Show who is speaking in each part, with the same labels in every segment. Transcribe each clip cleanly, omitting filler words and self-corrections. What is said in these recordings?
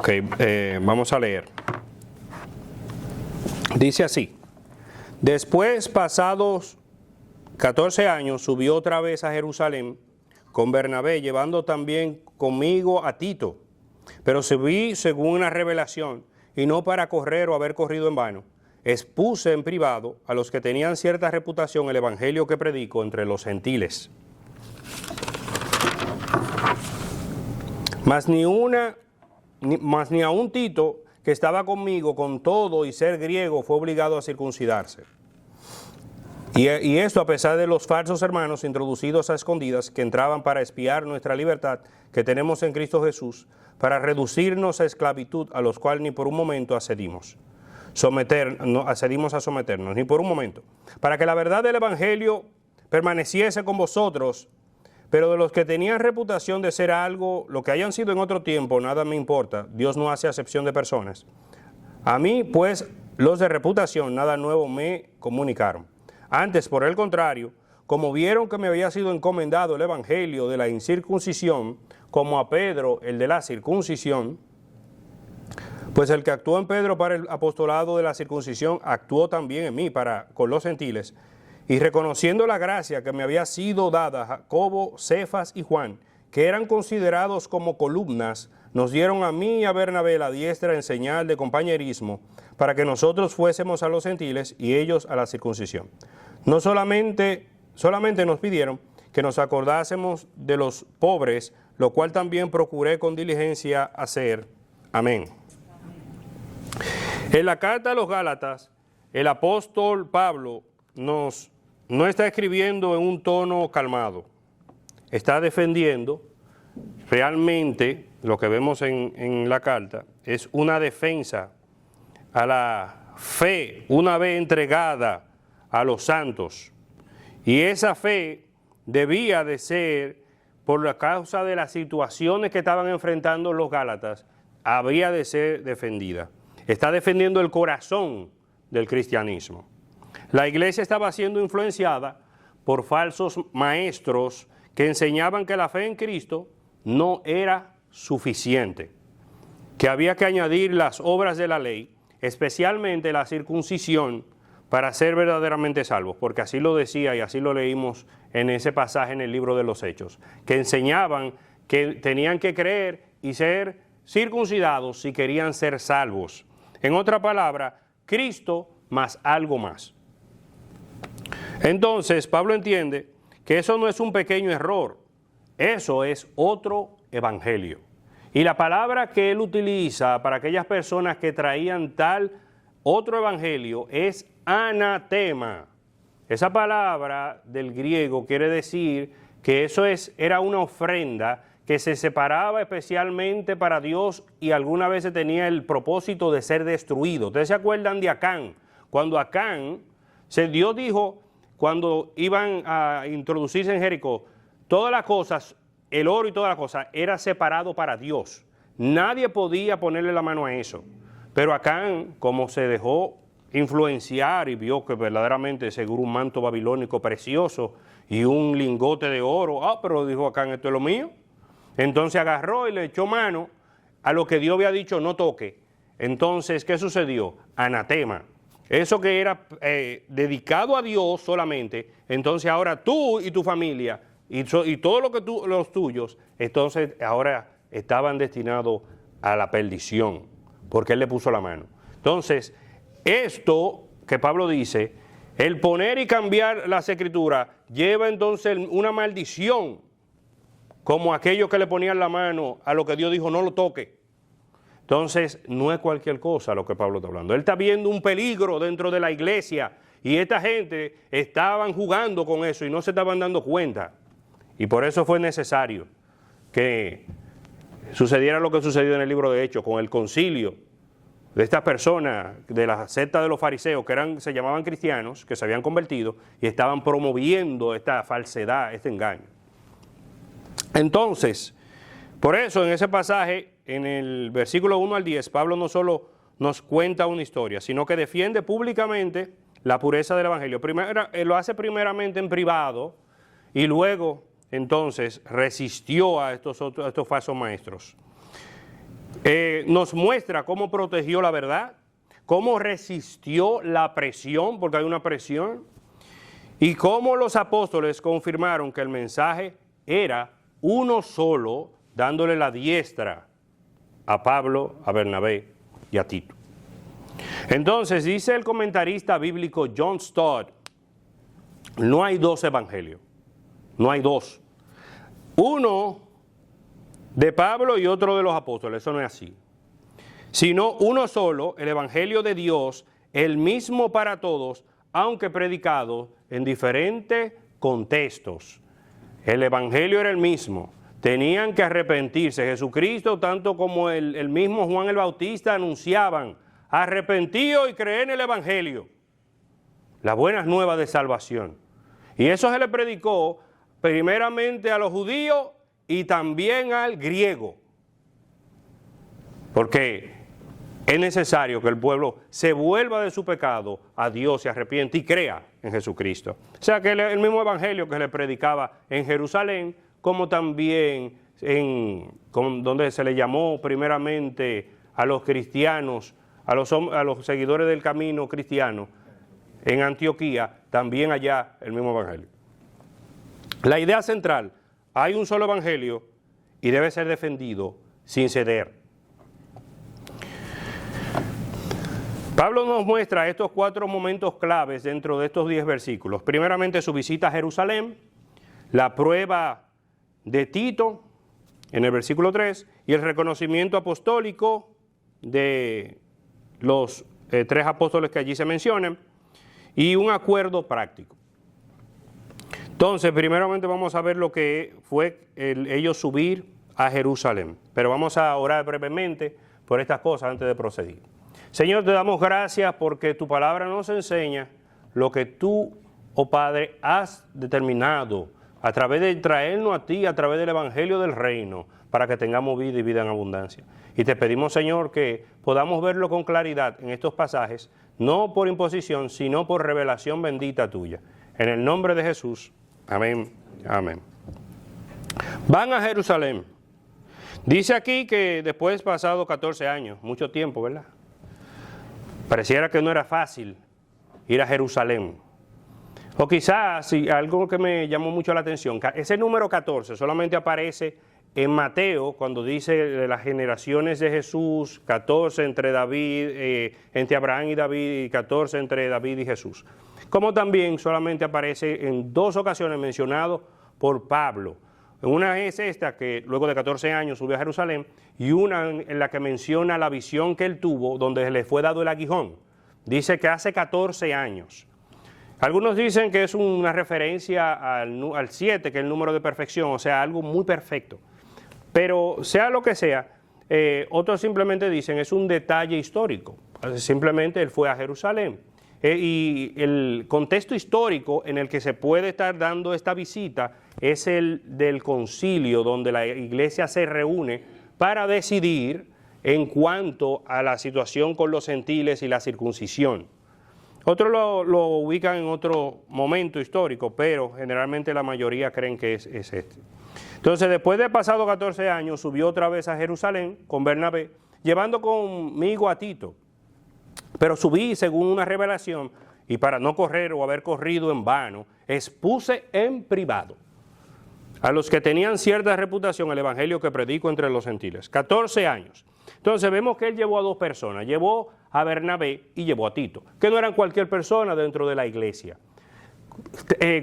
Speaker 1: Ok, vamos a leer. Dice así: después, pasados 14 años, subió otra vez a Jerusalén con Bernabé, llevando también conmigo a Tito. Pero subí según una revelación, y no para correr o haber corrido en vano. Expuse en privado a los que tenían cierta reputación el evangelio que predico entre los gentiles. Mas ni a un Tito, que estaba conmigo, con todo y ser griego, fue obligado a circuncidarse. Y esto a pesar de los falsos hermanos introducidos a escondidas, que entraban para espiar nuestra libertad que tenemos en Cristo Jesús, para reducirnos a esclavitud, a los cuales ni por un momento accedimos a someternos, ni por un momento, para que la verdad del evangelio permaneciese con vosotros. Pero de los que tenían reputación de ser algo, lo que hayan sido en otro tiempo, nada me importa. Dios no hace acepción de personas. A mí, pues, los de reputación, nada nuevo me comunicaron. Antes, por el contrario, como vieron que me había sido encomendado el evangelio de la incircuncisión, como a Pedro el de la circuncisión, pues el que actuó en Pedro para el apostolado de la circuncisión, actuó también en mí con los gentiles. Y reconociendo la gracia que me había sido dada, Jacobo, Cefas y Juan, que eran considerados como columnas, nos dieron a mí y a Bernabé la diestra en señal de compañerismo, para que nosotros fuésemos a los gentiles y ellos a la circuncisión. No solamente nos pidieron que nos acordásemos de los pobres, lo cual también procuré con diligencia hacer. Amén. En la carta a los Gálatas, el apóstol Pablo no está escribiendo en un tono calmado, está defendiendo. Realmente lo que vemos en la carta es una defensa a la fe, una vez entregada a los santos. Y esa fe debía de ser, por la causa de las situaciones que estaban enfrentando los Gálatas, habría de ser defendida. Está defendiendo el corazón del cristianismo. La iglesia estaba siendo influenciada por falsos maestros que enseñaban que la fe en Cristo no era suficiente, que había que añadir las obras de la ley, especialmente la circuncisión, para ser verdaderamente salvos, porque así lo decía y así lo leímos en ese pasaje en el libro de los Hechos, que enseñaban que tenían que creer y ser circuncidados si querían ser salvos. En otra palabra, Cristo más algo más. Entonces, Pablo entiende que eso no es un pequeño error, eso es otro evangelio. Y la palabra que él utiliza para aquellas personas que traían tal otro evangelio es anatema. Esa palabra del griego quiere decir que era una ofrenda que se separaba especialmente para Dios y algunas veces tenía el propósito de ser destruido. ¿Ustedes se acuerdan de Acán? Cuando Acán, Dios dijo, cuando iban a introducirse en Jericó, todas las cosas, el oro y todas las cosas, era separado para Dios. Nadie podía ponerle la mano a eso. Pero Acán, como se dejó influenciar y vio que verdaderamente seguro un manto babilónico precioso y un lingote de oro, pero dijo Acán, esto es lo mío. Entonces agarró y le echó mano a lo que Dios había dicho, no toque. Entonces, ¿qué sucedió? Anatema. Eso que era dedicado a Dios solamente, entonces ahora tú y tu familia y todo lo que los tuyos, entonces ahora estaban destinados a la perdición, porque Él le puso la mano. Entonces, esto que Pablo dice, el poner y cambiar las escrituras, lleva entonces una maldición, como aquellos que le ponían la mano a lo que Dios dijo, no lo toque. Entonces, no es cualquier cosa lo que Pablo está hablando. Él está viendo un peligro dentro de la iglesia y esta gente estaban jugando con eso y no se estaban dando cuenta. Y por eso fue necesario que sucediera lo que sucedió en el libro de Hechos con el concilio de estas personas de la secta de los fariseos que se llamaban cristianos, que se habían convertido y estaban promoviendo esta falsedad, este engaño. Entonces, por eso en ese pasaje, en el versículo 1 al 10, Pablo no solo nos cuenta una historia, sino que defiende públicamente la pureza del evangelio. Lo hace primeramente en privado y luego entonces resistió a estos falsos maestros. nos muestra cómo protegió la verdad, cómo resistió la presión, porque hay una presión, y cómo los apóstoles confirmaron que el mensaje era uno solo, dándole la diestra a Pablo, a Bernabé y a Tito. Entonces, dice el comentarista bíblico John Stott, no hay dos evangelios, no hay dos. Uno de Pablo y otro de los apóstoles, eso no es así. Sino uno solo, el evangelio de Dios, el mismo para todos, aunque predicado en diferentes contextos. El evangelio era el mismo. Tenían que arrepentirse. Jesucristo, tanto como el mismo Juan el Bautista, anunciaban: arrepentíos y creed en el evangelio, las buenas nuevas de salvación. Y eso se le predicó primeramente a los judíos y también al griego, porque es necesario que el pueblo se vuelva de su pecado a Dios, se arrepiente y crea en Jesucristo. O sea que el mismo evangelio que se le predicaba en Jerusalén, como también donde se le llamó primeramente a los cristianos, a los seguidores del camino cristiano, en Antioquía, también allá el mismo evangelio. La idea central: hay un solo evangelio y debe ser defendido sin ceder. Pablo nos muestra estos 4 momentos claves dentro de estos 10 versículos. Primeramente, su visita a Jerusalén, la prueba de Tito en el versículo 3 y el reconocimiento apostólico de los 3 apóstoles que allí se mencionan y un acuerdo práctico. Entonces, primeramente vamos a ver lo que fue ellos subir a Jerusalén, pero vamos a orar brevemente por estas cosas antes de proseguir. Señor, te damos gracias porque tu palabra nos enseña lo que tú, oh Padre, has determinado a través de traernos a ti, a través del evangelio del reino, para que tengamos vida y vida en abundancia. Y te pedimos, Señor, que podamos verlo con claridad en estos pasajes, no por imposición, sino por revelación bendita tuya. En el nombre de Jesús. Amén. Amén. Van a Jerusalén. Dice aquí que después pasado 14 años, mucho tiempo, ¿verdad? Pareciera que no era fácil ir a Jerusalén. O quizás, sí, algo que me llamó mucho la atención, ese número 14 solamente aparece en Mateo cuando dice de las generaciones de Jesús, 14 entre David, entre Abraham y David, y 14 entre David y Jesús. Como también solamente aparece en 2 ocasiones mencionado por Pablo. Una es esta, que luego de 14 años subió a Jerusalén, y una en la que menciona la visión que él tuvo, donde le fue dado el aguijón. Dice que hace 14 años. Algunos dicen que es una referencia al 7, que es el número de perfección, o sea, algo muy perfecto. Pero sea lo que sea, otros simplemente dicen es un detalle histórico. Simplemente él fue a Jerusalén. Y el contexto histórico en el que se puede estar dando esta visita es el del concilio, donde la iglesia se reúne para decidir en cuanto a la situación con los gentiles y la circuncisión. Otros lo ubican en otro momento histórico, pero generalmente la mayoría creen que es este. Entonces, después de pasado 14 años, subió otra vez a Jerusalén con Bernabé, llevando conmigo a Tito. Pero subí según una revelación, y para no correr o haber corrido en vano, expuse en privado a los que tenían cierta reputación el evangelio que predico entre los gentiles. 14 años. Entonces vemos que él llevó a 2 personas, llevó a Bernabé y llevó a Tito, que no eran cualquier persona dentro de la iglesia.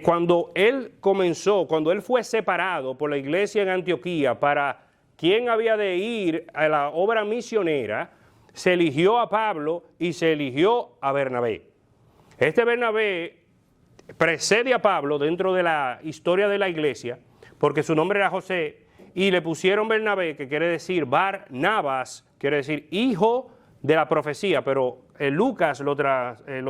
Speaker 1: Cuando él comenzó, cuando él fue separado por la iglesia en Antioquía para quién había de ir a la obra misionera, se eligió a Pablo y se eligió a Bernabé. Este Bernabé precede a Pablo dentro de la historia de la iglesia, porque su nombre era José, y le pusieron Bernabé, que quiere decir Barnabas, quiere decir hijo de la profecía, pero Lucas lo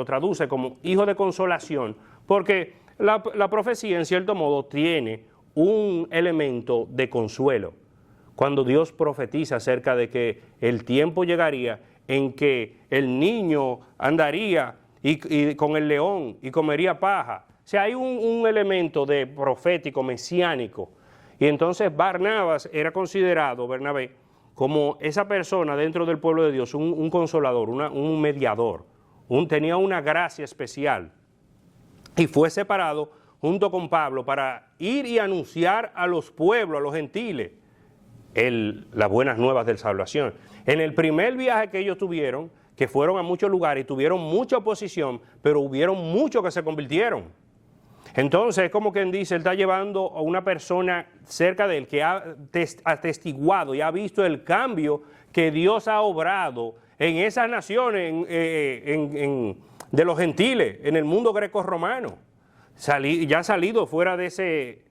Speaker 1: traduce como hijo de consolación, porque la profecía en cierto modo tiene un elemento de consuelo. Cuando Dios profetiza acerca de que el tiempo llegaría en que el niño andaría y con el león y comería paja. O sea, hay un elemento de profético, mesiánico. Y entonces Barnabas era considerado, Bernabé, como esa persona dentro del pueblo de Dios, un consolador, un mediador, tenía una gracia especial y fue separado junto con Pablo para ir y anunciar a los pueblos, a los gentiles, las buenas nuevas de salvación. En el primer viaje que ellos tuvieron, que fueron a muchos lugares y tuvieron mucha oposición, pero hubieron muchos que se convirtieron. Entonces, es como quien dice, él está llevando a una persona cerca de él que ha atestiguado y ha visto el cambio que Dios ha obrado en esas naciones de los gentiles, en el mundo greco-romano. Ya ha salido fuera de ese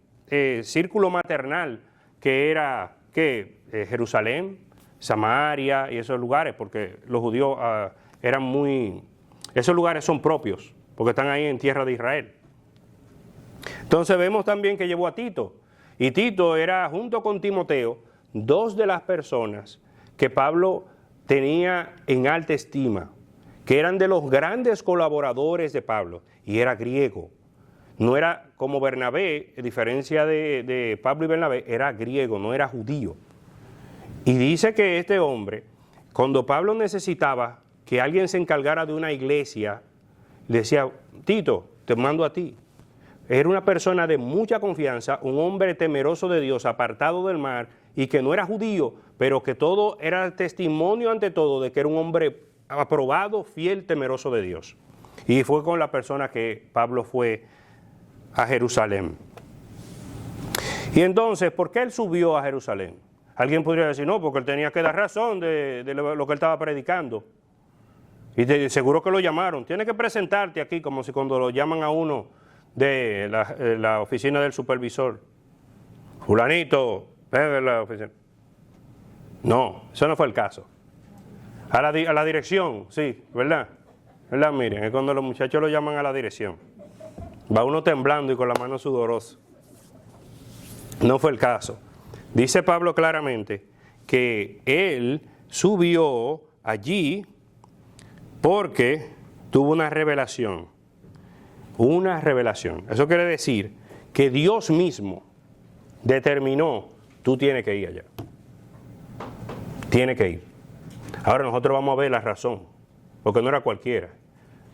Speaker 1: círculo maternal que era Jerusalén, Samaria y esos lugares, porque los judíos esos lugares son propios, porque están ahí en tierra de Israel. Entonces vemos también que llevó a Tito, y Tito era, junto con Timoteo, dos de las personas que Pablo tenía en alta estima, que eran de los grandes colaboradores de Pablo, y era griego. No era como Bernabé, a diferencia de Pablo y Bernabé, era griego, no era judío. Y dice que este hombre, cuando Pablo necesitaba que alguien se encargara de una iglesia, le decía, Tito, te mando a ti. Era una persona de mucha confianza, un hombre temeroso de Dios, apartado del mal, y que no era judío, pero que todo era testimonio ante todo de que era un hombre aprobado, fiel, temeroso de Dios. Y fue con la persona que Pablo fue a Jerusalén. Y entonces, ¿por qué él subió a Jerusalén? Alguien podría decir, no, porque él tenía que dar razón de lo que él estaba predicando. Y seguro que lo llamaron. Tienes que presentarte aquí, como si cuando lo llaman a uno de la oficina del supervisor. Fulanito, ven a la oficina. No, eso no fue el caso. A la dirección, sí, ¿verdad? ¿Verdad? Miren, es cuando los muchachos lo llaman a la dirección. Va uno temblando y con la mano sudorosa. No fue el caso. Dice Pablo claramente que él subió allí porque tuvo una revelación. Una revelación. Eso quiere decir que Dios mismo determinó, tú tienes que ir allá. Tienes que ir. Ahora nosotros vamos a ver la razón, porque no era cualquiera.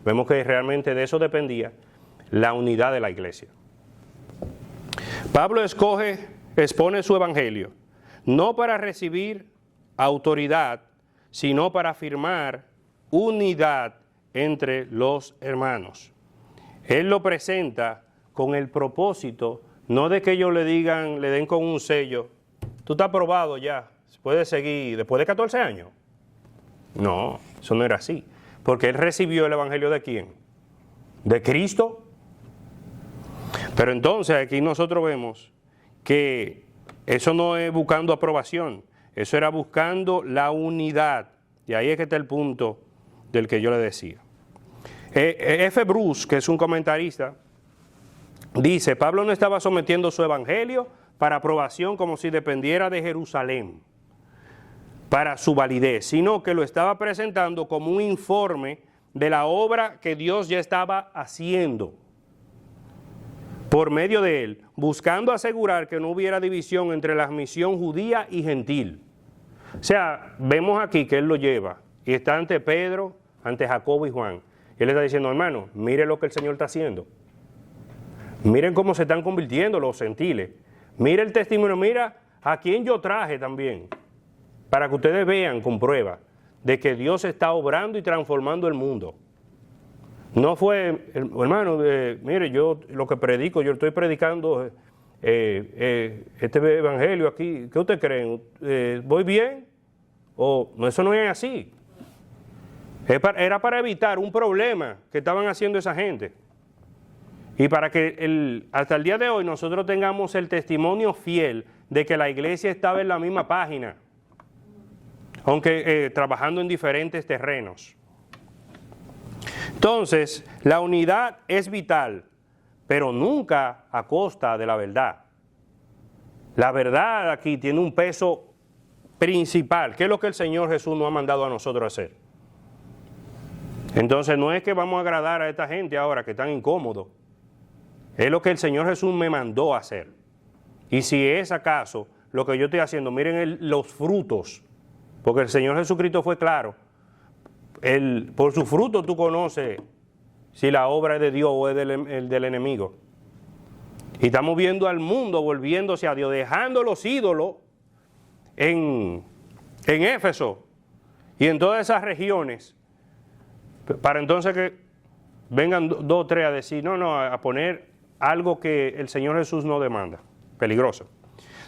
Speaker 1: Vemos que realmente de eso dependía la unidad de la iglesia. Pablo expone su evangelio, no para recibir autoridad, sino para afirmar unidad entre los hermanos. Él lo presenta con el propósito, no de que ellos le den con un sello, tú estás aprobado ya, puedes seguir después de 14 años. No, eso no era así, porque él recibió el evangelio ¿de quién? De Cristo. Pero entonces aquí nosotros vemos que eso no es buscando aprobación, eso era buscando la unidad. Y ahí es que está el punto del que yo le decía. F. Bruce, que es un comentarista, dice, Pablo no estaba sometiendo su evangelio para aprobación como si dependiera de Jerusalén, para su validez, sino que lo estaba presentando como un informe de la obra que Dios ya estaba haciendo por medio de él, buscando asegurar que no hubiera división entre la misión judía y gentil. O sea, vemos aquí que él lo lleva y está ante Pedro, ante Jacobo y Juan. Y él está diciendo, hermano, mire lo que el Señor está haciendo. Miren cómo se están convirtiendo los gentiles. Mire el testimonio, mira a quién yo traje también, para que ustedes vean con prueba de que Dios está obrando y transformando el mundo. No fue, hermano, mire, yo lo que predico, yo estoy predicando este evangelio aquí. ¿Qué ustedes creen? ¿Voy bien? O no, eso no es así. Era para evitar un problema que estaban haciendo esa gente. Y para que hasta el día de hoy nosotros tengamos el testimonio fiel de que la iglesia estaba en la misma página, aunque trabajando en diferentes terrenos. Entonces, la unidad es vital, pero nunca a costa de la verdad. La verdad aquí tiene un peso principal, que es lo que el Señor Jesús nos ha mandado a nosotros hacer. Entonces, no es que vamos a agradar a esta gente ahora que están incómodos. Es lo que el Señor Jesús me mandó a hacer. Y si es acaso lo que yo estoy haciendo, miren los frutos porque el Señor Jesucristo fue claro. Por su fruto tú conoces si la obra es de Dios o es del enemigo. Y estamos viendo al mundo volviéndose a Dios, dejando los ídolos en Éfeso y en todas esas regiones, para entonces que vengan dos o tres a decir, no, a poner algo que el Señor Jesús no demanda. Peligroso.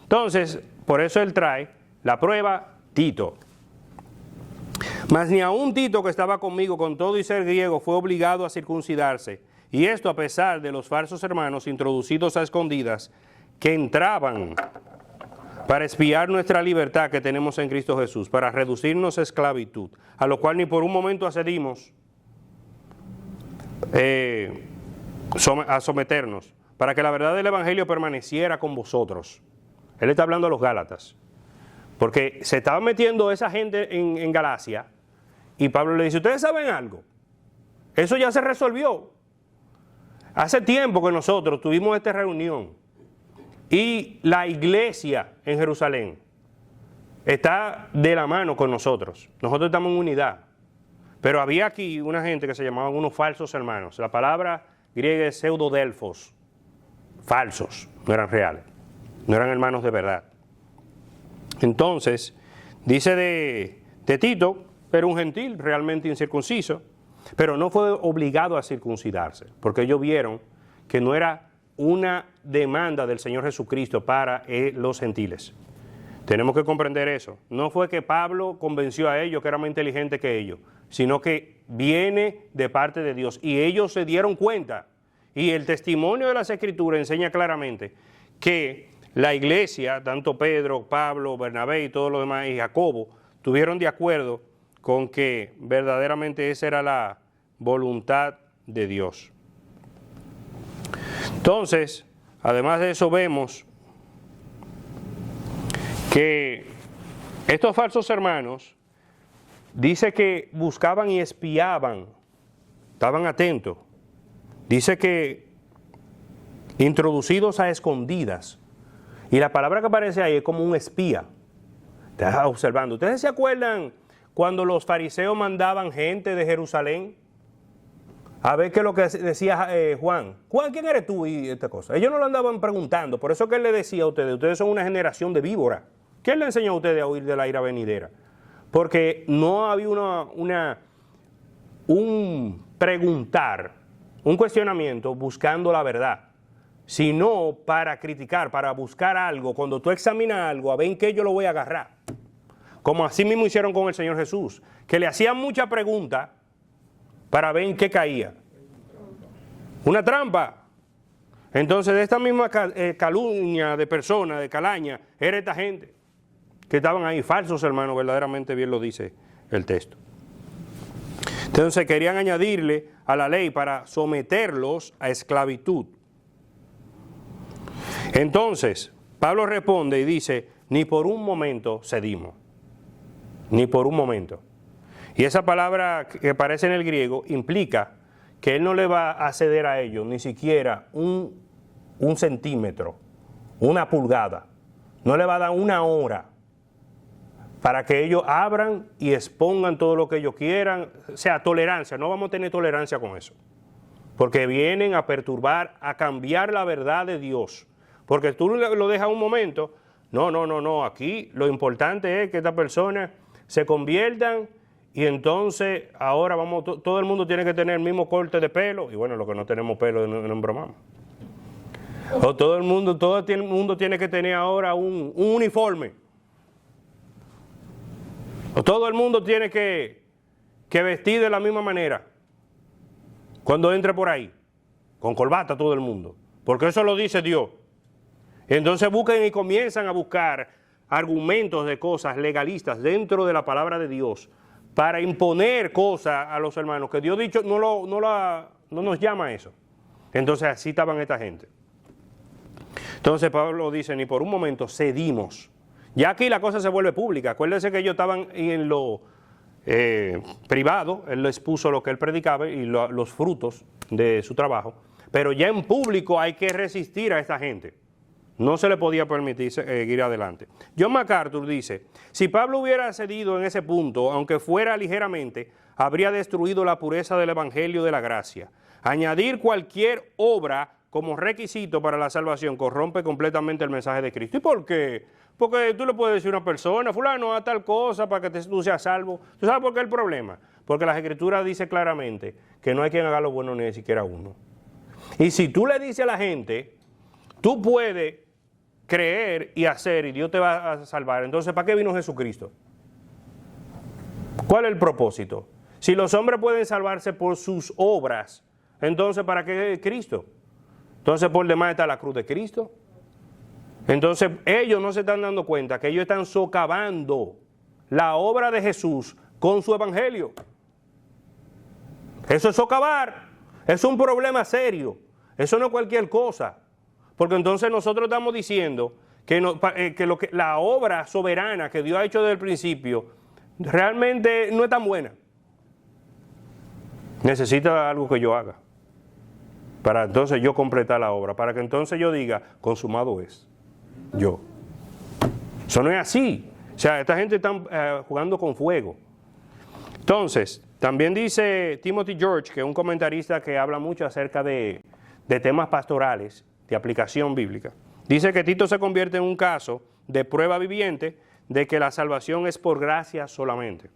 Speaker 1: Entonces, por eso él trae la prueba Tito. Mas ni aun Tito, que estaba conmigo con todo y ser griego, fue obligado a circuncidarse. Y esto a pesar de los falsos hermanos introducidos a escondidas que entraban para espiar nuestra libertad que tenemos en Cristo Jesús, para reducirnos a esclavitud, a lo cual ni por un momento accedimos a someternos, para que la verdad del Evangelio permaneciera con vosotros. Él está hablando a los Gálatas, porque se estaba metiendo esa gente en Galacia, y Pablo le dice, ¿ustedes saben algo? Eso ya se resolvió. Hace tiempo que nosotros tuvimos esta reunión, y la iglesia en Jerusalén está de la mano con nosotros. Nosotros estamos en unidad. Pero había aquí una gente que se llamaban unos falsos hermanos. La palabra griega es pseudodelfos. Falsos, no eran reales. No eran hermanos de verdad. Entonces, dice de Tito, era un gentil realmente incircunciso, pero no fue obligado a circuncidarse, porque ellos vieron que no era una demanda del Señor Jesucristo para los gentiles. Tenemos que comprender eso. No fue que Pablo convenció a ellos que era más inteligente que ellos, sino que viene de parte de Dios. Y ellos se dieron cuenta. Y el testimonio de las Escrituras enseña claramente que la iglesia, tanto Pedro, Pablo, Bernabé y todos los demás, y Jacobo, tuvieron de acuerdo con que verdaderamente esa era la voluntad de Dios. Entonces, además de eso vemos que estos falsos hermanos, dice que buscaban y espiaban, estaban atentos. Dice que introducidos a escondidas. Y la palabra que aparece ahí es como un espía. Estás observando. ¿Ustedes se acuerdan cuando los fariseos mandaban gente de Jerusalén a ver qué es lo que decía Juan? Juan, ¿quién eres tú? Y esta cosa. Ellos no lo andaban preguntando. Por eso que él le decía a ustedes son una generación de víboras. ¿Quién le enseñó a ustedes a huir de la ira venidera? Porque no había un preguntar, un cuestionamiento buscando la verdad, sino para criticar, para buscar algo. Cuando tú examinas algo, a ver en qué yo lo voy a agarrar. Como así mismo hicieron con el Señor Jesús, que le hacían muchas preguntas para ver en qué caía. Una trampa. Entonces, de esta misma calumnia de personas, de calaña, era esta gente que estaban ahí, falsos hermanos, verdaderamente bien lo dice el texto. Entonces querían añadirle a la ley para someterlos a esclavitud. Entonces, Pablo responde y dice, ni por un momento cedimos, ni por un momento. Y esa palabra que aparece en el griego implica que él no le va a ceder a ellos ni siquiera un centímetro, una pulgada, no le va a dar una hora para que ellos abran y expongan todo lo que ellos quieran. O sea, tolerancia, no vamos a tener tolerancia con eso, porque vienen a perturbar, a cambiar la verdad de Dios, porque tú lo dejas un momento, no, aquí lo importante es que estas personas se conviertan y entonces ahora todo el mundo tiene que tener el mismo corte de pelo, y bueno, los que no tenemos pelo no embromamos. O todo el mundo tiene que tener ahora un uniforme. O todo el mundo tiene que vestir de la misma manera cuando entre por ahí, con corbata todo el mundo, porque eso lo dice Dios. Entonces buscan y comienzan a buscar argumentos de cosas legalistas dentro de la palabra de Dios para imponer cosas a los hermanos que Dios dicho no nos llama a eso. Entonces así estaban esta gente. Entonces Pablo dice, ni por un momento cedimos. Ya aquí la cosa se vuelve pública. Acuérdense que ellos estaban en lo privado, él les puso lo que él predicaba y los frutos de su trabajo, pero ya en público hay que resistir a esta gente. No se le podía permitir seguir adelante. John MacArthur dice, si Pablo hubiera cedido en ese punto, aunque fuera ligeramente, habría destruido la pureza del Evangelio de la gracia. Añadir cualquier obra como requisito para la salvación corrompe completamente el mensaje de Cristo. ¿Y por qué? Porque tú le puedes decir a una persona, fulano, haz tal cosa para que tú seas salvo. ¿Tú sabes por qué es el problema? Porque las Escrituras dice claramente que no hay quien haga lo bueno ni siquiera uno. Y si tú le dices a la gente, tú puedes creer y hacer y Dios te va a salvar, entonces ¿para qué vino Jesucristo? ¿Cuál es el propósito? Si los hombres pueden salvarse por sus obras, entonces ¿para qué Cristo? Entonces por demás está la cruz de Cristo. Entonces ellos no se están dando cuenta que ellos están socavando la obra de Jesús con su evangelio. Eso es socavar, es un problema serio, eso no es cualquier cosa. Porque entonces nosotros estamos diciendo que la obra soberana que Dios ha hecho desde el principio realmente no es tan buena. Necesita algo que yo haga para entonces yo completar la obra, para que entonces yo diga, consumado es, yo. Eso no es así. O sea, esta gente está jugando con fuego. Entonces, también dice Timothy George, que es un comentarista que habla mucho acerca de temas pastorales, de aplicación bíblica. Dice que Tito se convierte en un caso de prueba viviente de que la salvación es por gracia solamente.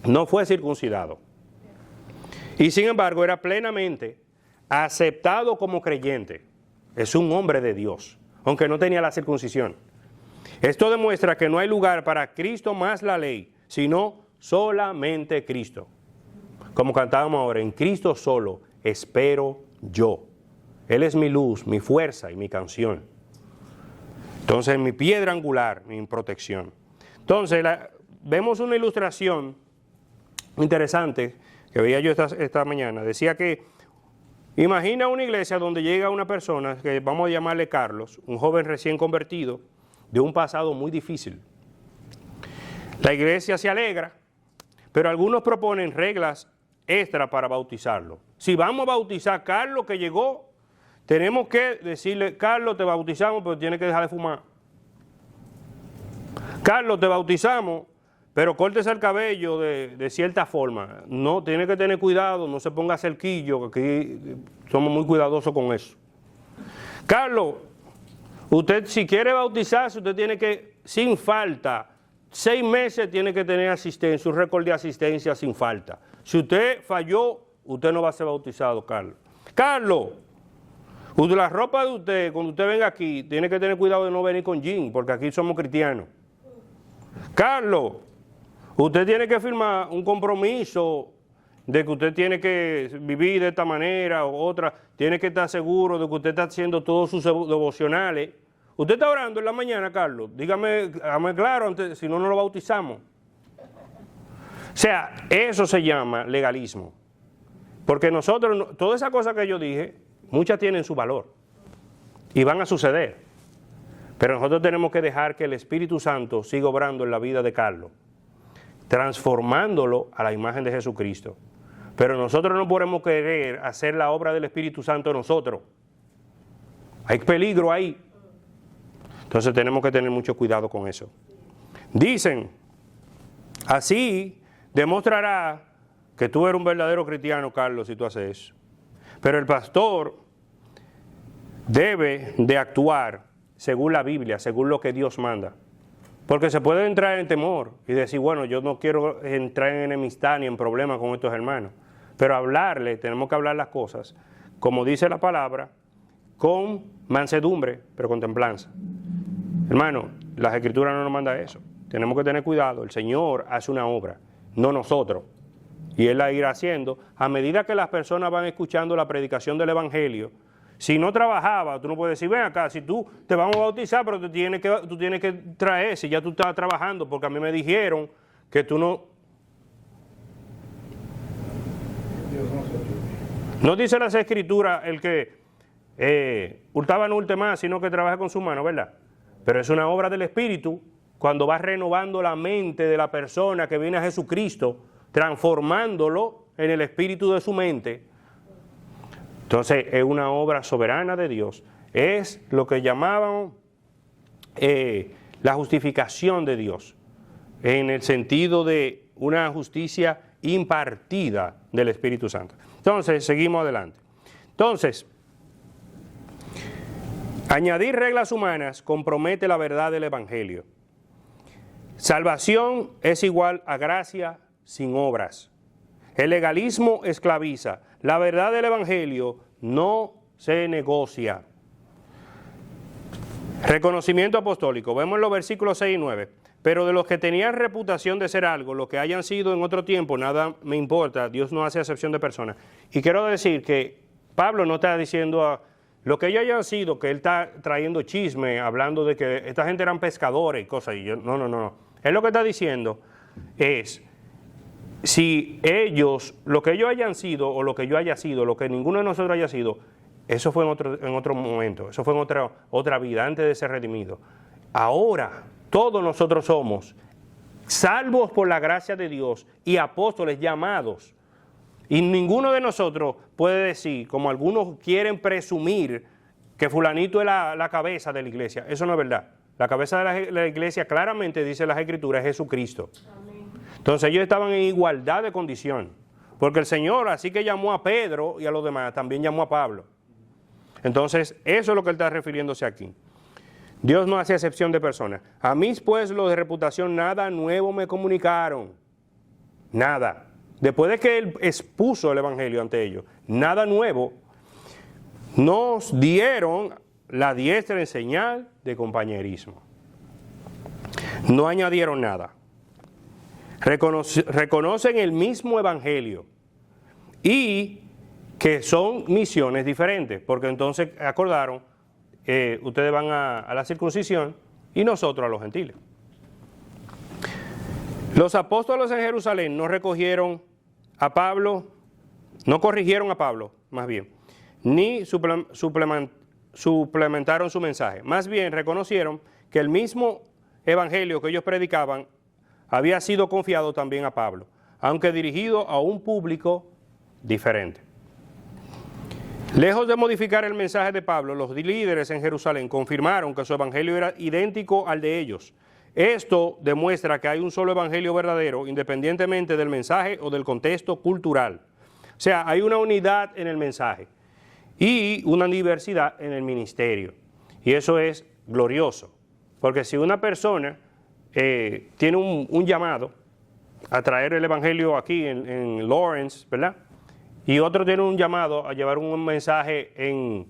Speaker 1: No fue circuncidado. Y sin embargo era plenamente aceptado como creyente. Es un hombre de Dios, aunque no tenía la circuncisión. Esto demuestra que no hay lugar para Cristo más la ley, sino solamente Cristo. Como cantábamos ahora, en Cristo solo espero yo. Él es mi luz, mi fuerza y mi canción. Entonces, mi piedra angular, mi protección. Entonces, vemos una ilustración interesante que veía yo esta mañana. Decía que, imagina una iglesia donde llega una persona, que vamos a llamarle Carlos, un joven recién convertido, de un pasado muy difícil. La iglesia se alegra, pero algunos proponen reglas extra para bautizarlo. Si vamos a bautizar a Carlos que llegó, tenemos que decirle, Carlos, te bautizamos, pero tienes que dejar de fumar. Carlos, te bautizamos, pero córtese el cabello de cierta forma. No, tiene que tener cuidado, no se ponga cerquillo, que aquí somos muy cuidadosos con eso. Carlos, usted si quiere bautizarse, usted tiene que, sin falta, 6 meses tiene que tener asistencia, un récord de asistencia sin falta. Si usted falló, usted no va a ser bautizado, Carlos. Carlos, la ropa de usted, cuando usted venga aquí, tiene que tener cuidado de no venir con jean, porque aquí somos cristianos. Carlos, usted tiene que firmar un compromiso de que usted tiene que vivir de esta manera o otra, tiene que estar seguro de que usted está haciendo todos sus devocionales. Usted está orando en la mañana, Carlos, dígame claro, antes, si no, no lo bautizamos. O sea, eso se llama legalismo. Porque nosotros, todas esas cosas que yo dije, muchas tienen su valor y van a suceder. Pero nosotros tenemos que dejar que el Espíritu Santo siga obrando en la vida de Carlos, transformándolo a la imagen de Jesucristo. Pero nosotros no podemos querer hacer la obra del Espíritu Santo nosotros. Hay peligro ahí. Entonces tenemos que tener mucho cuidado con eso. Dicen, así demostrará que tú eres un verdadero cristiano, Carlos, si tú haces eso. Pero el pastor debe de actuar según la Biblia, según lo que Dios manda. Porque se puede entrar en temor y decir, bueno, yo no quiero entrar en enemistad ni en problemas con estos hermanos. Pero tenemos que hablar las cosas, como dice la palabra, con mansedumbre, pero con templanza. Hermano, las Escrituras no nos mandan eso. Tenemos que tener cuidado. El Señor hace una obra, no nosotros. Y Él la irá haciendo a medida que las personas van escuchando la predicación del Evangelio. Si no trabajaba, tú no puedes decir, ven acá, si tú te vamos a bautizar, pero tú tienes que traer, si ya tú estás trabajando, porque a mí me dijeron que tú no... No dice las Escrituras el que hurtaba no hurte más, sino que trabaja con su mano, ¿verdad? Pero es una obra del Espíritu, cuando va renovando la mente de la persona que viene a Jesucristo, transformándolo en el espíritu de su mente. Entonces es una obra soberana de Dios es lo que llamaban la justificación de Dios, en el sentido de una justicia impartida del Espíritu Santo. Entonces, seguimos adelante. Entonces, añadir reglas humanas compromete la verdad del Evangelio. Salvación es igual a gracia sin obras. El legalismo esclaviza. La verdad del Evangelio no se negocia. Reconocimiento apostólico. Vemos los versículos 6 y 9. Pero de los que tenían reputación de ser algo, lo que hayan sido en otro tiempo, nada me importa. Dios no hace acepción de personas. Y quiero decir que Pablo no está diciendo lo que ellos hayan sido, que él está trayendo chisme, hablando de que esta gente eran pescadores y cosas. Y no. Él lo que está diciendo es, si ellos, lo que ellos hayan sido, o lo que yo haya sido, lo que ninguno de nosotros haya sido, eso fue en otro momento, eso fue en otra vida, antes de ser redimido. Ahora, todos nosotros somos salvos por la gracia de Dios y apóstoles llamados. Y ninguno de nosotros puede decir, como algunos quieren presumir, que fulanito es la cabeza de la iglesia. Eso no es verdad. La cabeza de la iglesia, claramente dice las Escrituras, es Jesucristo. Amén. Entonces ellos estaban en igualdad de condición. Porque el Señor, así que llamó a Pedro y a los demás, también llamó a Pablo. Entonces, eso es lo que él está refiriéndose aquí. Dios no hace excepción de personas. A mí, pues, los de reputación, nada nuevo me comunicaron. Nada. Después de que él expuso el Evangelio ante ellos, nada nuevo, nos dieron la diestra en señal de compañerismo. No añadieron nada. Reconocen el mismo Evangelio y que son misiones diferentes, porque entonces acordaron, ustedes van a la circuncisión y nosotros a los gentiles. Los apóstoles en Jerusalén no recogieron a Pablo, no corrigieron a Pablo, más bien, ni suplementaron su mensaje. Más bien reconocieron que el mismo evangelio que ellos predicaban había sido confiado también a Pablo, aunque dirigido a un público diferente. Lejos de modificar el mensaje de Pablo, los líderes en Jerusalén confirmaron que su evangelio era idéntico al de ellos. Esto demuestra que hay un solo evangelio verdadero, independientemente del mensaje o del contexto cultural. O sea, hay una unidad en el mensaje y una diversidad en el ministerio. Y eso es glorioso, porque si una persona tiene un llamado a traer el evangelio aquí en Lawrence, ¿verdad?, y otro tiene un llamado a llevar un mensaje en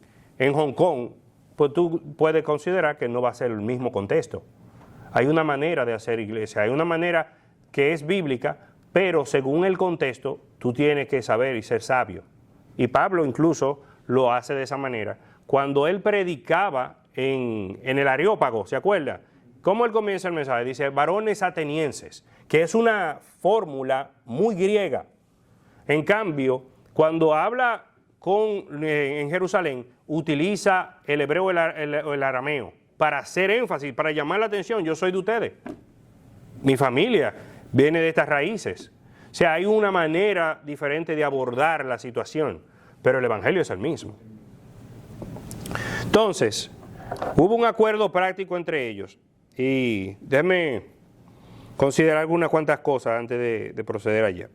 Speaker 1: Hong Kong, pues tú puedes considerar que no va a ser el mismo contexto. Hay una manera de hacer iglesia, hay una manera que es bíblica, pero según el contexto tú tienes que saber y ser sabio. Y Pablo incluso lo hace de esa manera. Cuando él predicaba en el Areópago, ¿se acuerda? ¿Cómo él comienza el mensaje? Dice, varones atenienses, que es una fórmula muy griega. En cambio, cuando habla en Jerusalén, utiliza el hebreo o el arameo para hacer énfasis, para llamar la atención. Yo soy de ustedes. Mi familia viene de estas raíces. O sea, hay una manera diferente de abordar la situación, pero el evangelio es el mismo. Entonces, hubo un acuerdo práctico entre ellos. Y déjenme considerar algunas cuantas cosas antes de proceder allá.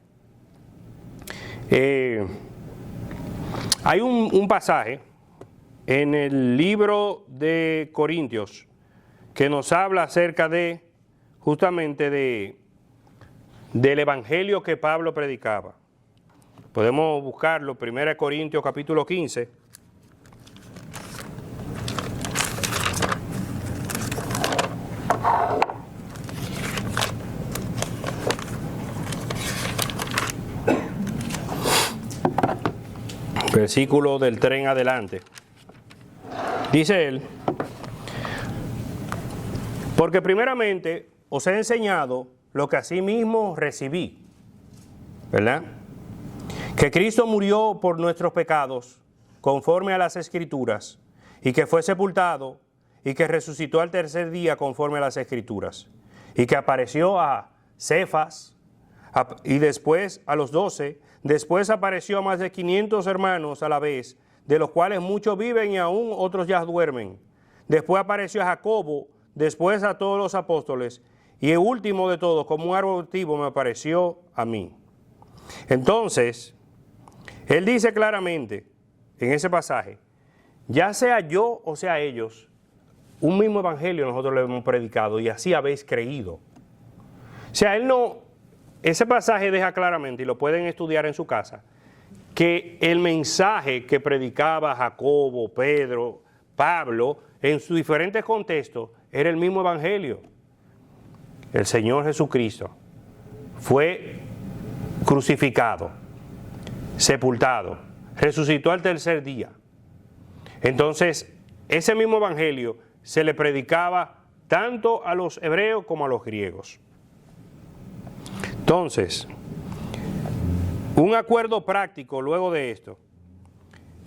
Speaker 1: Hay un pasaje en el libro de Corintios que nos habla acerca de, justamente del evangelio que Pablo predicaba. Podemos buscarlo, 1 Corintios capítulo 15. Versículo del 3 en adelante. Dice él, porque primeramente os he enseñado lo que asimismo recibí, ¿verdad? Que Cristo murió por nuestros pecados, conforme a las Escrituras, y que fue sepultado, y que resucitó al tercer día, conforme a las Escrituras, y que apareció a Cefas, y después a los 12, después apareció a más de 500 hermanos a la vez, de los cuales muchos viven y aún otros ya duermen. Después apareció a Jacobo, después a todos los apóstoles, y el último de todos, como un árbol activo, me apareció a mí. Entonces, él dice claramente en ese pasaje, ya sea yo o sea ellos, un mismo evangelio nosotros le hemos predicado y así habéis creído. O sea, ese pasaje deja claramente, y lo pueden estudiar en su casa, que el mensaje que predicaba Jacobo, Pedro, Pablo, en sus diferentes contextos, era el mismo evangelio. El Señor Jesucristo fue crucificado, sepultado, resucitó al tercer día. Entonces, ese mismo evangelio se le predicaba tanto a los hebreos como a los griegos. Entonces, un acuerdo práctico luego de esto,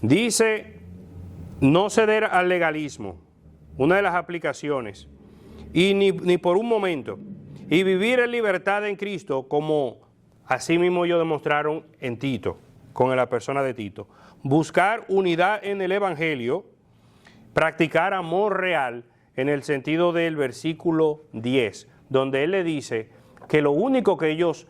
Speaker 1: dice no ceder al legalismo, una de las aplicaciones, y ni por un momento, y vivir en libertad en Cristo, como así mismo ellos demostraron en Tito, con la persona de Tito. Buscar unidad en el evangelio, practicar amor real, en el sentido del versículo 10, donde él le dice que lo único que ellos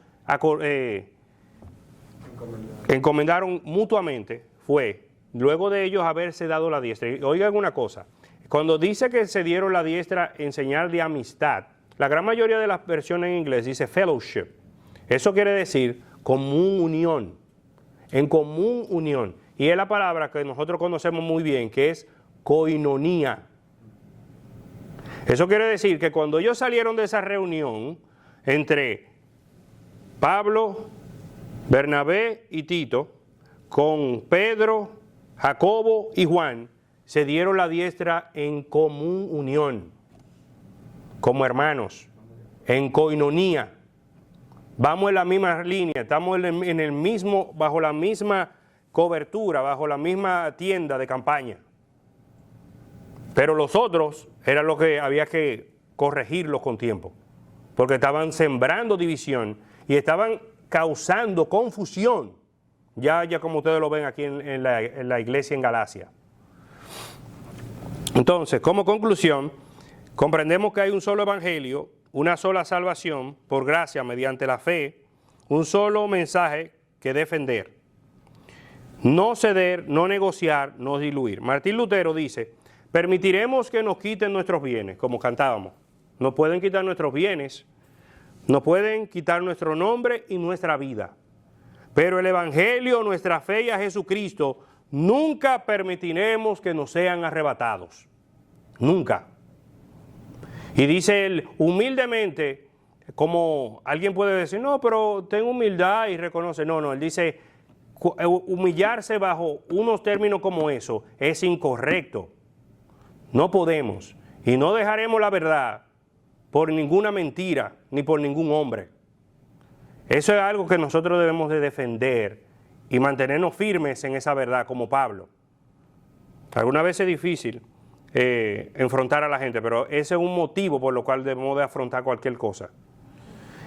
Speaker 1: encomendaron mutuamente fue, luego de ellos haberse dado la diestra. Y oigan una cosa, cuando dice que se dieron la diestra en señal de amistad, la gran mayoría de las versiones en inglés dice fellowship. Eso quiere decir común unión, en común unión. Y es la palabra que nosotros conocemos muy bien, que es koinonía. Eso quiere decir que cuando ellos salieron de esa reunión entre Pablo, Bernabé y Tito, con Pedro, Jacobo y Juan, se dieron la diestra en común unión, como hermanos, en koinonía. Vamos en la misma línea, estamos en el mismo, bajo la misma cobertura, bajo la misma tienda de campaña. Pero los otros era lo que había que corregirlos con tiempo, porque estaban sembrando división y estaban causando confusión, ya como ustedes lo ven aquí en la iglesia en Galacia. Entonces, como conclusión, comprendemos que hay un solo evangelio, una sola salvación por gracia mediante la fe, un solo mensaje que defender. No ceder, no negociar, no diluir. Martín Lutero dice, permitiremos que nos quiten nuestros bienes, como cantábamos. Nos pueden quitar nuestros bienes, nos pueden quitar nuestro nombre y nuestra vida. Pero el evangelio, nuestra fe y a Jesucristo, nunca permitiremos que nos sean arrebatados. Nunca. Y dice él, humildemente, como alguien puede decir, no, pero tengo humildad y reconoce. No, él dice, humillarse bajo unos términos como eso es incorrecto. No podemos. Y no dejaremos la verdad por ninguna mentira, ni por ningún hombre. Eso es algo que nosotros debemos de defender y mantenernos firmes en esa verdad, como Pablo. Alguna vez es difícil enfrentar a la gente, pero ese es un motivo por lo cual debemos de afrontar cualquier cosa.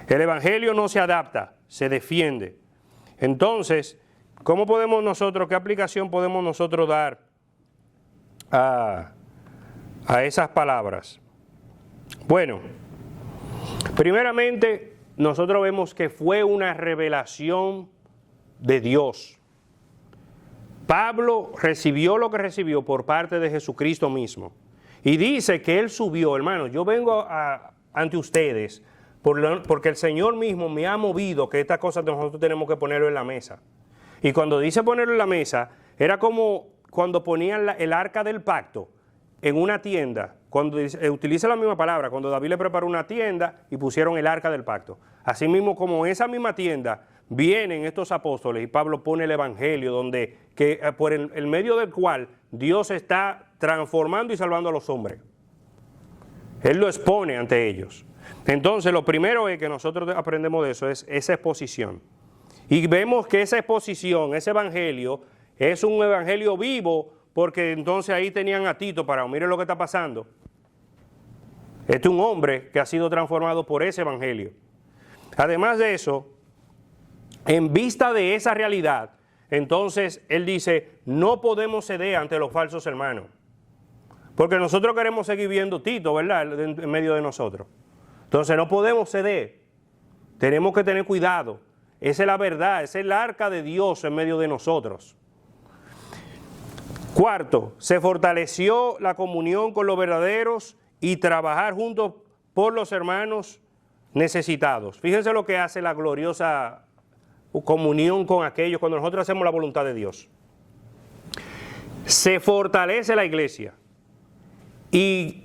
Speaker 1: El evangelio no se adapta, se defiende. Entonces, ¿cómo podemos nosotros, qué aplicación podemos nosotros dar a esas palabras? Bueno, primeramente, nosotros vemos que fue una revelación de Dios. Pablo recibió lo que recibió por parte de Jesucristo mismo. Y dice que él subió, hermanos, yo vengo ante ustedes porque el Señor mismo me ha movido que estas cosas nosotros tenemos que ponerlo en la mesa. Y cuando dice ponerlo en la mesa, era como cuando ponían el arca del pacto en una tienda, cuando utiliza la misma palabra, cuando David le preparó una tienda y pusieron el arca del pacto. Asimismo, como en esa misma tienda vienen estos apóstoles y Pablo pone el evangelio por el medio del cual Dios está transformando y salvando a los hombres. Él lo expone ante ellos. Entonces, lo primero es que nosotros aprendemos de eso es esa exposición. Y vemos que esa exposición, ese evangelio, es un evangelio vivo, porque entonces ahí tenían a Tito para, miren lo que está pasando. Este es un hombre que ha sido transformado por ese evangelio. Además de eso, en vista de esa realidad, entonces él dice, no podemos ceder ante los falsos hermanos. Porque nosotros queremos seguir viendo Tito, ¿verdad?, en medio de nosotros. Entonces no podemos ceder. Tenemos que tener cuidado. Esa es la verdad, esa es el arca de Dios en medio de nosotros. Cuarto, se fortaleció la comunión con los verdaderos y trabajar juntos por los hermanos necesitados. Fíjense lo que hace la gloriosa comunión con aquellos cuando nosotros hacemos la voluntad de Dios. Se fortalece la iglesia y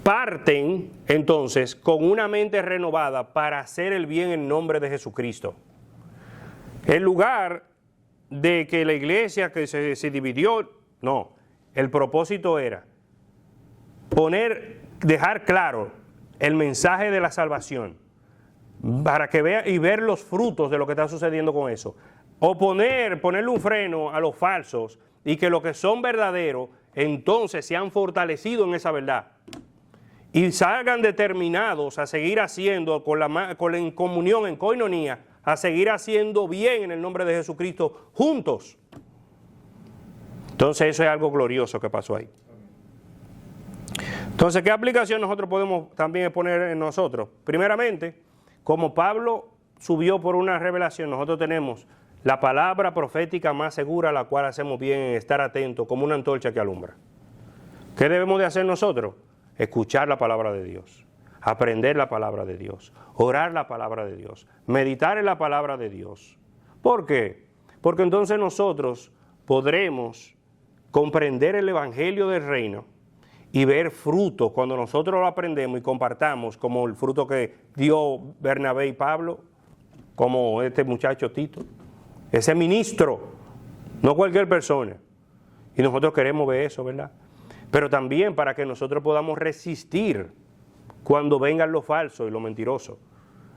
Speaker 1: parten entonces con una mente renovada para hacer el bien en nombre de Jesucristo. En lugar de que la iglesia que se dividió, no, el propósito era dejar claro el mensaje de la salvación para que vean y ver los frutos de lo que está sucediendo con eso. O ponerle un freno a los falsos y que los que son verdaderos entonces se han fortalecido en esa verdad y salgan determinados a seguir haciendo en comunión, en coinonía, a seguir haciendo bien en el nombre de Jesucristo juntos. Entonces eso es algo glorioso que pasó ahí. Entonces, ¿qué aplicación nosotros podemos también poner en nosotros? Primeramente, como Pablo subió por una revelación, nosotros tenemos la palabra profética más segura, a la cual hacemos bien en estar atentos, como una antorcha que alumbra. ¿Qué debemos de hacer nosotros? Escuchar la palabra de Dios, aprender la palabra de Dios, orar la palabra de Dios, meditar en la palabra de Dios. ¿Por qué? Porque entonces nosotros podremos comprender el evangelio del reino y ver frutos cuando nosotros lo aprendemos y compartamos, como el fruto que dio Bernabé y Pablo, como este muchacho Tito, ese ministro, no cualquier persona. Y nosotros queremos ver eso, ¿verdad? Pero también para que nosotros podamos resistir cuando vengan los falsos y los mentirosos,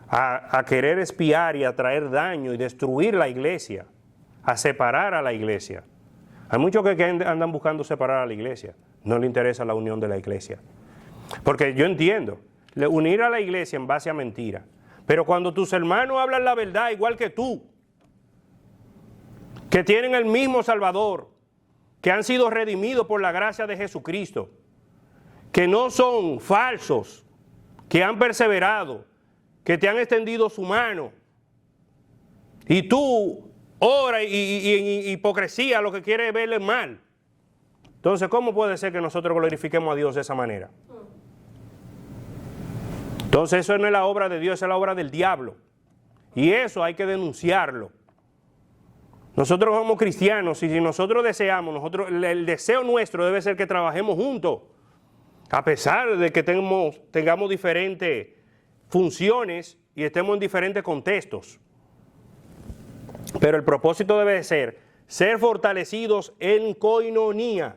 Speaker 1: a querer espiar y a traer daño y destruir la iglesia, a separar a la iglesia. Hay muchos que andan buscando separar a la iglesia, no les interesa la unión de la iglesia. Porque yo entiendo, unir a la iglesia en base a mentira, pero cuando tus hermanos hablan la verdad igual que tú, que tienen el mismo Salvador, que han sido redimidos por la gracia de Jesucristo, que no son falsos, que han perseverado, que te han extendido su mano, y tú ora y en hipocresía lo que quiere es verle mal. Entonces, ¿cómo puede ser que nosotros glorifiquemos a Dios de esa manera? Entonces, eso no es la obra de Dios, es la obra del diablo. Y eso hay que denunciarlo. Nosotros somos cristianos y si nosotros deseamos, el deseo nuestro debe ser que trabajemos juntos, a pesar de que tengamos diferentes funciones y estemos en diferentes contextos. Pero el propósito debe ser fortalecidos en coinonía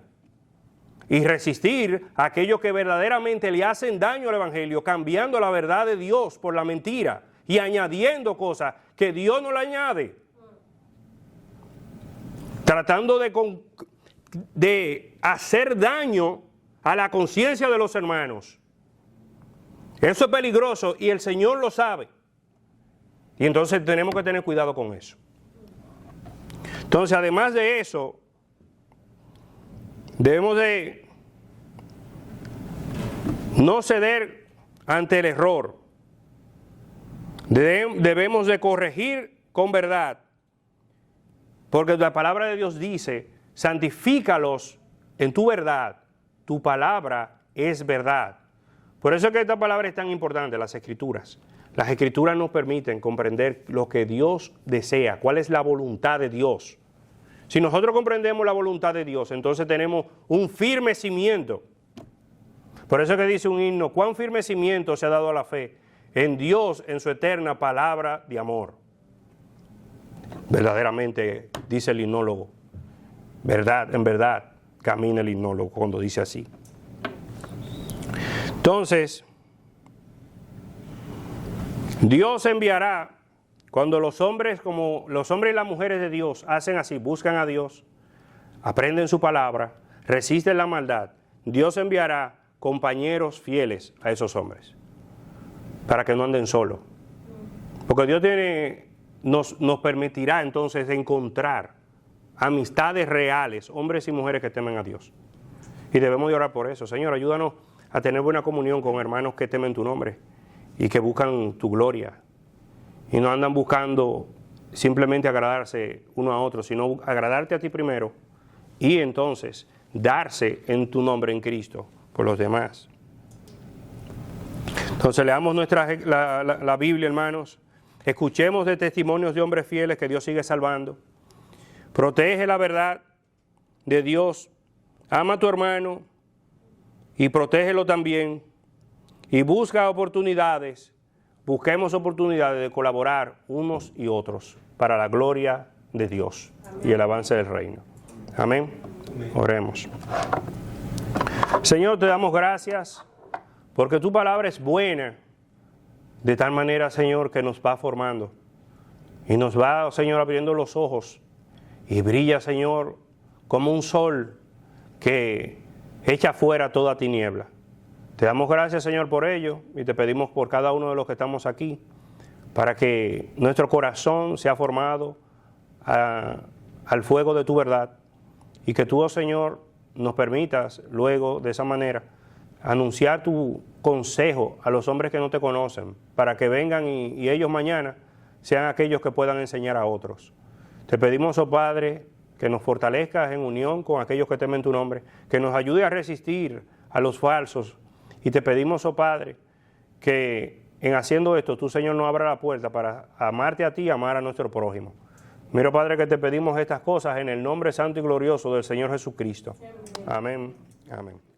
Speaker 1: y resistir a aquellos que verdaderamente le hacen daño al evangelio, cambiando la verdad de Dios por la mentira y añadiendo cosas que Dios no le añade. Tratando de hacer daño a la conciencia de los hermanos. Eso es peligroso y el Señor lo sabe. Y entonces tenemos que tener cuidado con eso. Entonces, además de eso, debemos de no ceder ante el error. Debemos de corregir con verdad. Porque la palabra de Dios dice, santifícalos en tu verdad, tu palabra es verdad. Por eso es que esta palabra es tan importante, las Escrituras. Las Escrituras nos permiten comprender lo que Dios desea, cuál es la voluntad de Dios. Si nosotros comprendemos la voluntad de Dios, entonces tenemos un firme cimiento. Por eso es que dice un himno, cuán firme cimiento se ha dado a la fe en Dios, en su eterna palabra de amor. Verdaderamente, dice el himnólogo, en verdad, camina el himnólogo cuando dice así. Entonces, Dios enviará, cuando los hombres y las mujeres de Dios hacen así, buscan a Dios, aprenden su palabra, resisten la maldad, Dios enviará compañeros fieles a esos hombres, para que no anden solos. Porque Dios tiene nos permitirá entonces encontrar amistades reales, hombres y mujeres que temen a Dios. Y debemos de orar por eso. Señor, ayúdanos a tener buena comunión con hermanos que temen tu nombre y que buscan tu gloria. Y no andan buscando simplemente agradarse uno a otro, sino agradarte a ti primero y entonces darse en tu nombre en Cristo por los demás. Entonces leamos la Biblia, hermanos. Escuchemos de testimonios de hombres fieles que Dios sigue salvando. Protege la verdad de Dios. Ama a tu hermano y protégelo también. Y busca oportunidades. Busquemos oportunidades de colaborar unos y otros para la gloria de Dios. Amén. Y el avance del reino. Amén. Amén. Oremos. Señor, te damos gracias porque tu palabra es buena. De tal manera, Señor, que nos va formando. Y nos va, Señor, abriendo los ojos. Y brilla, Señor, como un sol que echa fuera toda tiniebla. Te damos gracias, Señor, por ello. Y te pedimos por cada uno de los que estamos aquí, para que nuestro corazón sea formado al fuego de tu verdad. Y que tú, oh Señor, nos permitas luego, de esa manera, anunciar tu consejo a los hombres que no te conocen, para que vengan y ellos mañana sean aquellos que puedan enseñar a otros. Te pedimos, oh Padre, que nos fortalezcas en unión con aquellos que temen tu nombre, que nos ayude a resistir a los falsos. Y te pedimos, oh Padre, que en haciendo esto, tú, Señor, nos abra la puerta para amarte a ti y amar a nuestro prójimo. Mira, Padre, que te pedimos estas cosas en el nombre santo y glorioso del Señor Jesucristo. Amén. Amén.